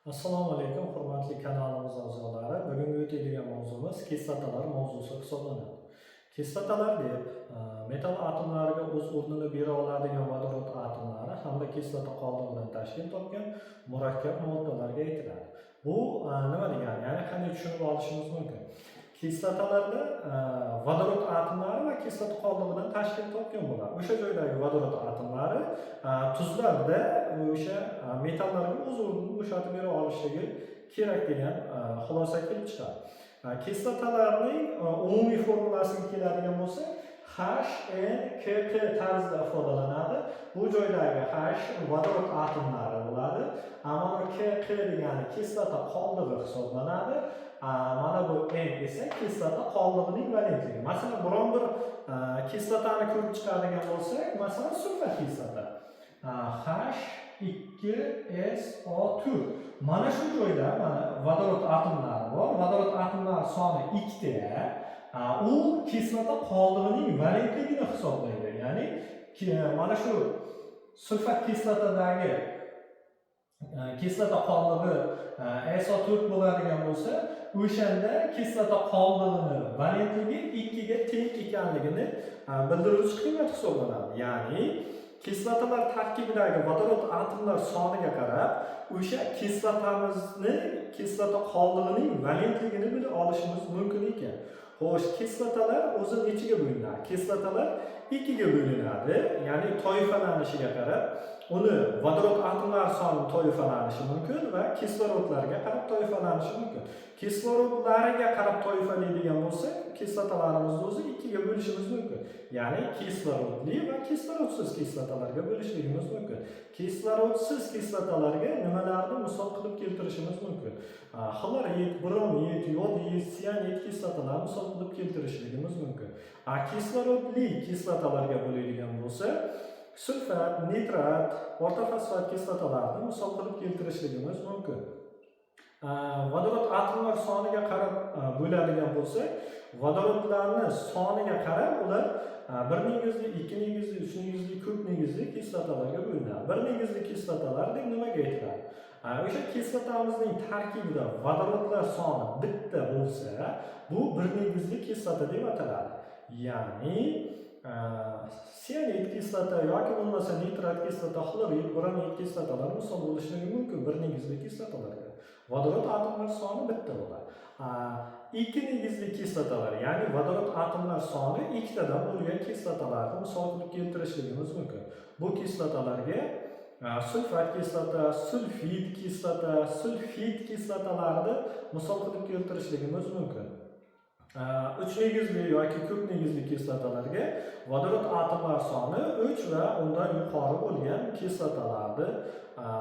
Assalomu alaykum, hurmatli kanalimiz a'zolari. Bugungi o'tadigan mavzumiz kislotalar mavzusi hisoblanadi. Kislotalar deb metall atomlariga o'z o'rnini bera oladigan vodorod atomlari hamda kislota qoldig'idan tashkil topgan murakkab moddalarga aytiladi. Bu nima degani? Ya'ni qanday tushunib olishimiz mumkin? Kislotalarda vodorod atomlari va kislota qoldig'idan tashkil topgan bo'ladi. O'sha joydagi vodorod atomlari tuzlarda o'sha metallarga o'z o'rnini bo'shatib bera olishligi kerak degan xulosa kelib chiqadi. Kislotalarning umumiy formulasini keladigan bo'lsa, HNKK tarzida ifodalanadi. Bu joydagi H vodorod atomlari bo'ladi. Mana KK degani kislota qoldig'i hisoblanadi. Mana bu N esa kislota qoldig'ining valentligi. Masalan, biron bir kislotani ko'rib chiqadigan bo'lsak, masalan, sulfat kislota H2SO4. Mana shu joyda mana vodorod atomlari bor. Vodorod atomlari soni 2 ta. U kislota qoldig'ining valentligini hisoblaydi. Ya'ni mana shu sulfat kislotadagi kislota qoldig'i SO4 bo'ladigan bo'lsa, o'shanda kislota qoldig'ini valentligi 2 ga teng ekanligini bildiruvchi qiymat hisoblanadi. Ya'ni kislotalar tarkibidagi vodorod atomlar soniga qarab, o'sha kislotamizni kislota qoldig'ining valentligini bilib olishimiz mumkin ekan. Xo'sh, kislotalar o'zi nechaga bo'linadi? Kislotalar 2 ga bo'linadi. Ya'ni toifalanishiga qarab, uni vodorod atomlari soni toifalanishi mumkin va kislorodlarga qarab toifalanishi mumkin. Kislorodlariga qarab toifalaydigan bo'lsa, kislotalarimizni o'zi 2 ga bo'lishimiz mumkin. Ya'ni kislorodli va kislorodsiz kislotalarga bo'lishligimiz mumkin. Kislorodsiz kislotalarga nimalarni misol qilib keltirishimiz mumkin? Xlorid, bromid, yodid, sianid kislotalarni misol qilib keltirishligimiz mumkin. Kislorodli kislotalarga bo'ladigan bo'lsa, sulfat, nitrat, ortofosfat kislotalarni misol qilib keltirishligimiz mumkin. Vodorod atomlar soniga qarab bo'ladigan bo'lsak, vodorodlarni soniga qarab ular 1 negizli, 2 negizli, 3 negizli, ko'p negizli kislotalarga bo'linadi. 1 negizli kislotalar deb nimaga aytiladi? O'sha kislotamizning tarkibida vodorodlar soni bitta bo'lsa, bu 1 negizli kislota deb ataladi. Ya'ni sianid kislota yoki bo'lmasa nitrat kislota, xlorid, bromid kislotalar misol bo'lishligi mumkin 1 negizli kislotalarga. Vodorod atomlar soni bitta bo'ladi. 2 negizli kislotalar, ya'ni vodorod atomlar soni 2 tadan bo'lgan kislotalarni misol qilib keltirishligimiz mumkin. Bu kislotalarga sulfat kislota, sulfid kislotalarni misol qilib keltirishligimiz mumkin. 3 negizli yoki ko'p negizli kislotalarga vodorod atomlar soni 3 va undan yuqori bo'lgan kislotalarni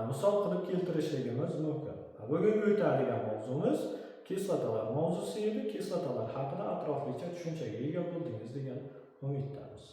misol qilib keltirishligimiz mumkin. Bugungi o'tadigan mavzumiz kislotalar mavzusi edi. Kislotalar haqida atroflicha tushunchaga ega bo'ldingiz degan umiddamiz.